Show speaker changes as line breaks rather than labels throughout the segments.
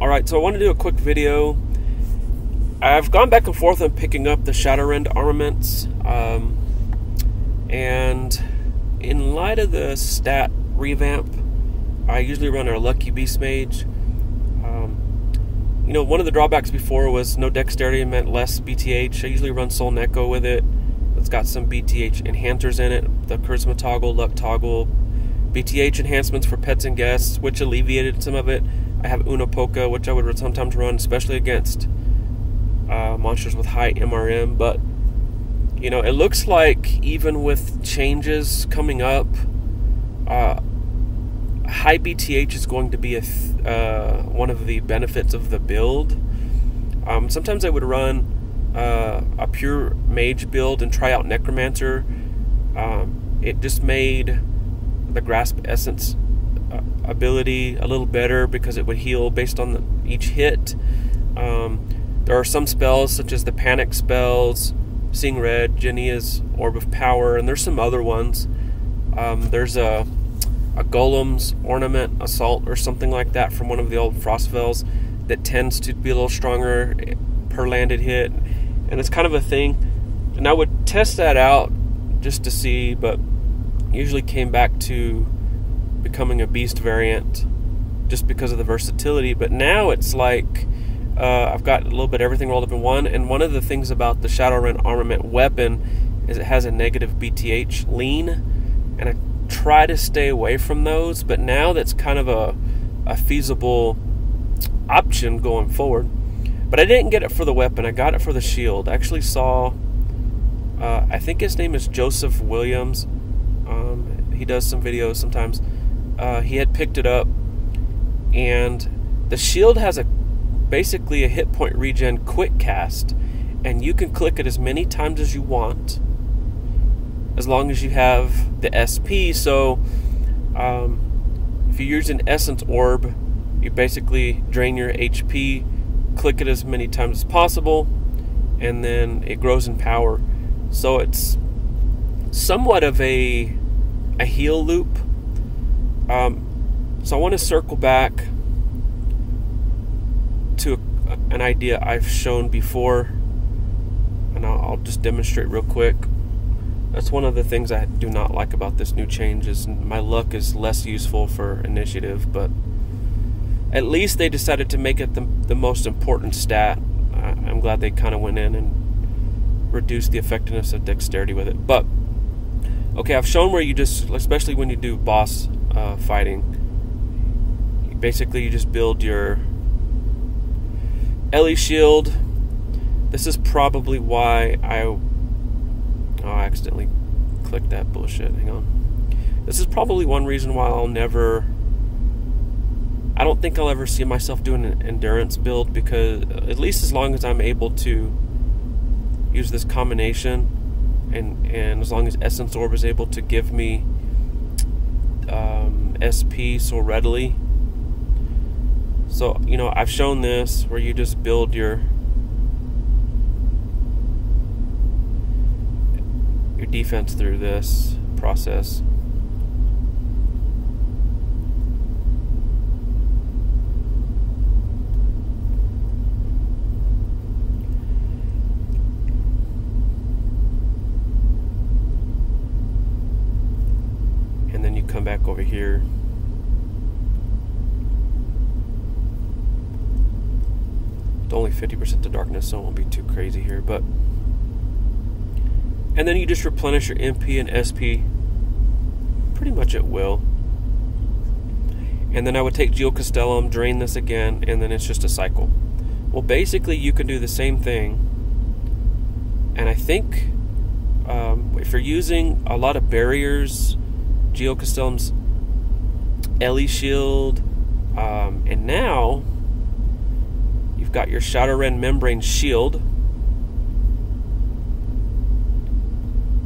Alright, so I want to do a quick video. I've gone back and forth on picking up the Shadowrend armaments, and in light of the stat revamp, I usually run our Lucky Beast Mage. You know, one of the drawbacks before was no dexterity meant less BTH. I usually run Soul Neko with it. It's got some BTH enhancers in it, the Charisma Toggle, Luck Toggle, BTH enhancements for pets and guests, which alleviated some of it. I have Unapoka, which I would sometimes run, especially against monsters with high MRM. But, you know, it looks like even with changes coming up, high BTH is going to be one of the benefits of the build. Sometimes I would run a pure mage build and try out Necromancer. It just made the Grasp Essence ability a little better because it would heal based on each hit. There are some spells such as the Panic spells, Seeing Red, Jenia's Orb of Power, and there's some other ones. There's a Golem's Ornament Assault or something like that from one of the old Frostfells that tends to be a little stronger per landed hit, and it's kind of a thing. And I would test that out just to see, but usually came back to becoming a beast variant just because of the versatility. But now it's like I've got a little bit of everything rolled up in one. And one of the things about the Shadowrend armament weapon is it has a negative BTH lean, and I try to stay away from those, but now that's kind of a feasible option going forward. But I didn't get it for the weapon, I got it for the shield. I actually saw I think his name is Joseph Williams. He does some videos sometimes. He had picked it up, and the shield has basically a hit point regen quick cast, and you can click it as many times as you want as long as you have the SP. So if you use an Essence Orb, you basically drain your HP, click it as many times as possible, and then it grows in power. So it's somewhat of a heal loop. So I want to circle back to an idea I've shown before, and I'll just demonstrate real quick. That's one of the things I do not like about this new change, is my luck is less useful for initiative, but at least they decided to make it the most important stat. I'm glad they kind of went in and reduced the effectiveness of dexterity with it. But okay, I've shown where you just, especially when you do boss fighting, basically you just build your Ellie shield. This is probably why I accidentally clicked that bullshit. Hang on. This is probably one reason why I don't think I'll ever see myself doing an endurance build, because at least as long as I'm able to use this combination, and as long as Essence Orb is able to give me SP so readily. So, you know, I've shown this where you just build your defense through this process. And then you come back over here. It's only 50% to darkness, so it won't be too crazy here, but and then you just replenish your MP and SP pretty much at will. And then I would take Geocastellum, drain this again, and then it's just a cycle. Well, basically you can do the same thing, and I think if you're using a lot of barriers, Geocastellum's Ellie shield, and now you've got your Shadowrend Membrane shield.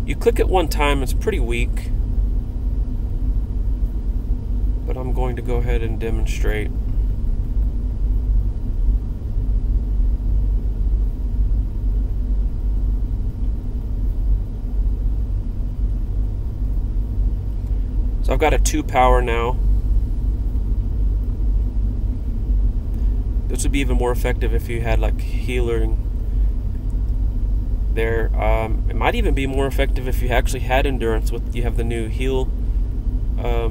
You click it one time, it's pretty weak, but I'm going to go ahead and demonstrate. So I've got a 2 power now. This would be even more effective if you had like healing there. It might even be more effective if you actually had endurance. With you have the new heal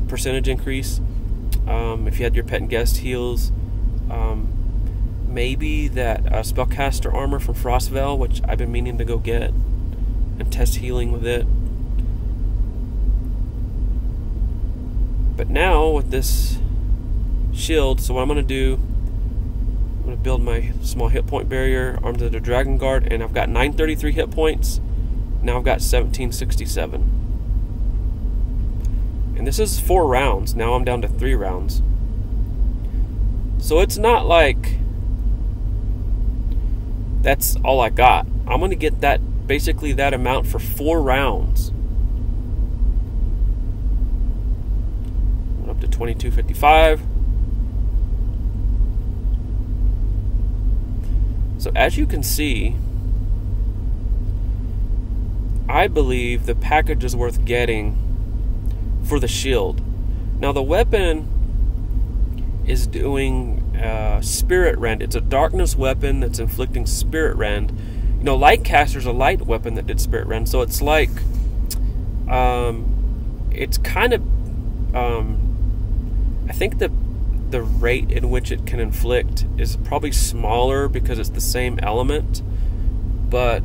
percentage increase. If you had your pet and guest heals, maybe that spellcaster armor from Frostveil, which I've been meaning to go get and test healing with it. But now with this shield, so what I'm going to do, I'm going to build my small hit point barrier, armed with the Dragon Guard, and I've got 933 hit points. Now I've got 1767. And this is 4 rounds. Now I'm down to 3 rounds. So it's not like that's all I got. I'm going to get that, basically that amount for 4 rounds. Up to 2255. So as you can see, I believe the package is worth getting for the shield. Now the weapon is doing Spirit Rend. It's a darkness weapon that's inflicting Spirit Rend. You know, Lightcaster's a light weapon that did Spirit Rend, so it's like it's kind of I think the rate in which it can inflict is probably smaller because it's the same element, but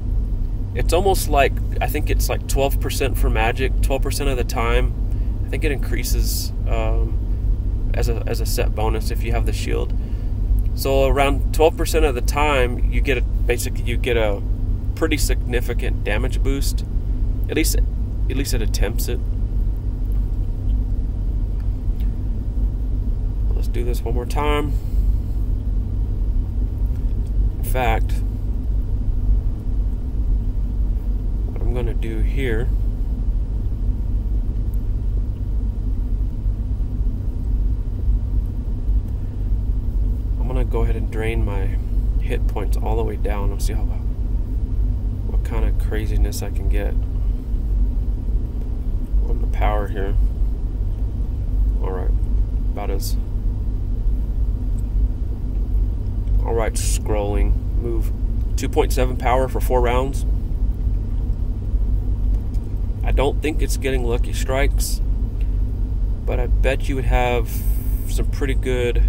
it's almost like, I think it's like 12% for magic, 12% of the time. I think it increases as a set bonus if you have the shield. So around 12% of the time, you get a pretty significant damage boost. At least it attempts it. Let's do this one more time. In fact, what I'm going to do here, I'm going to go ahead and drain my hit points all the way down and see what kind of craziness I can get on the power here. Alright, about as... Alright, scrolling. Move 2.7 power for 4 rounds. I don't think it's getting lucky strikes, but I bet you would have some pretty good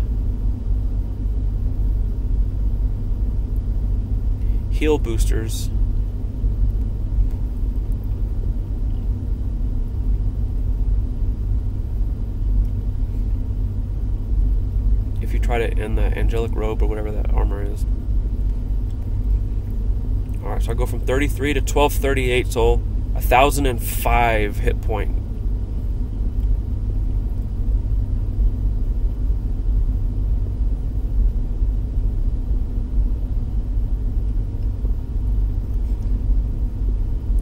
heal boosters. If you try to end the angelic robe or whatever that armor is. Alright, so I go from 33 to 1238, so 1005 hit point.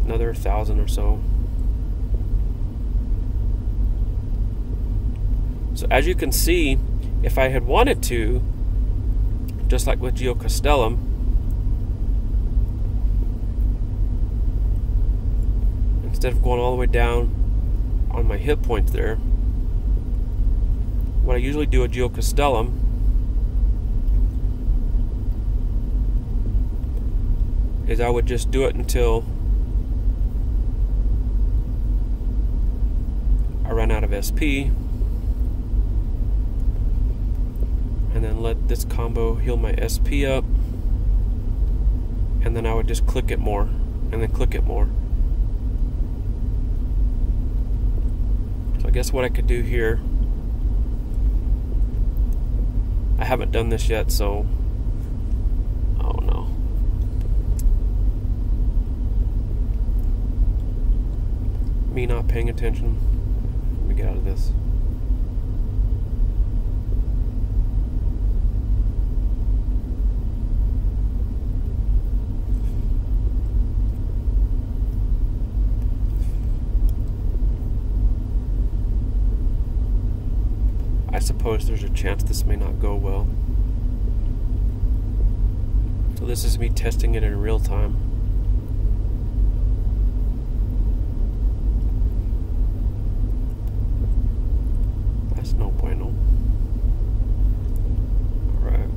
Another 1,000 or so. So as you can see, if I had wanted to, just like with Geocastellum, instead of going all the way down on my hit points there, what I usually do with Geocastellum is I would just do it until I run out of SP, and then let this combo heal my SP up, and then I would just click it more, and then click it more. So I guess what I could do here, I haven't done this yet, so oh no. Me not paying attention. Let me get out of this. I suppose there's a chance this may not go well. So this is me testing it in real time. That's no bueno. Alright.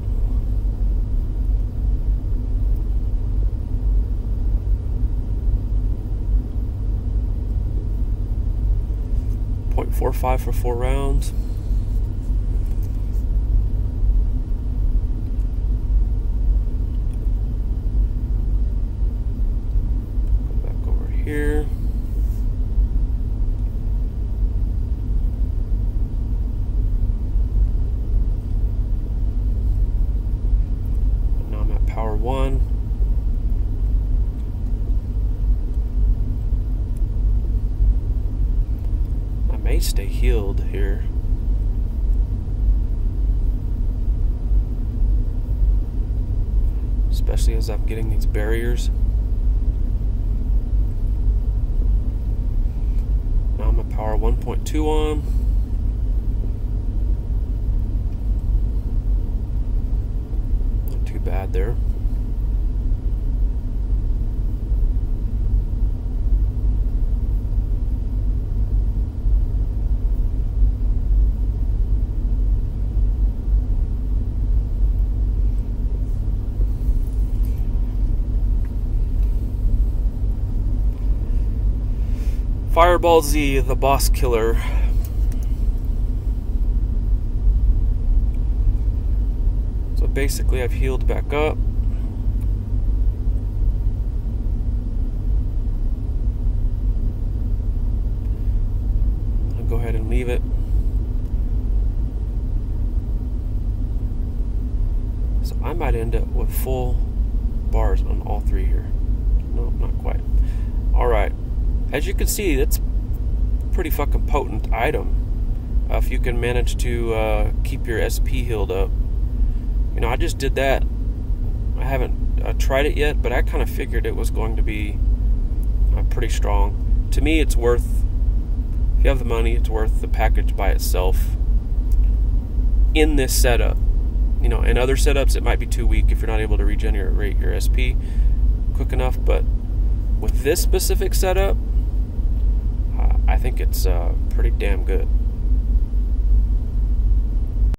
4.5 for 4 rounds. Go back over here. Now I'm at power 1. I may stay healed here. Especially as I'm getting these barriers. Now I'm at power 1.2 on. Not too bad there. Fireball Z, the boss killer. So basically I've healed back up. I'll go ahead and leave it. So I might end up with full bars on all 3 here. No, not quite. Alright. As you can see, it's a pretty fucking potent item. If you can manage to keep your SP healed up. You know, I just did that. I haven't tried it yet, but I kind of figured it was going to be pretty strong. To me, it's worth, if you have the money, it's worth the package by itself in this setup. You know, in other setups, it might be too weak if you're not able to regenerate your SP quick enough, but with this specific setup, I think it's pretty damn good.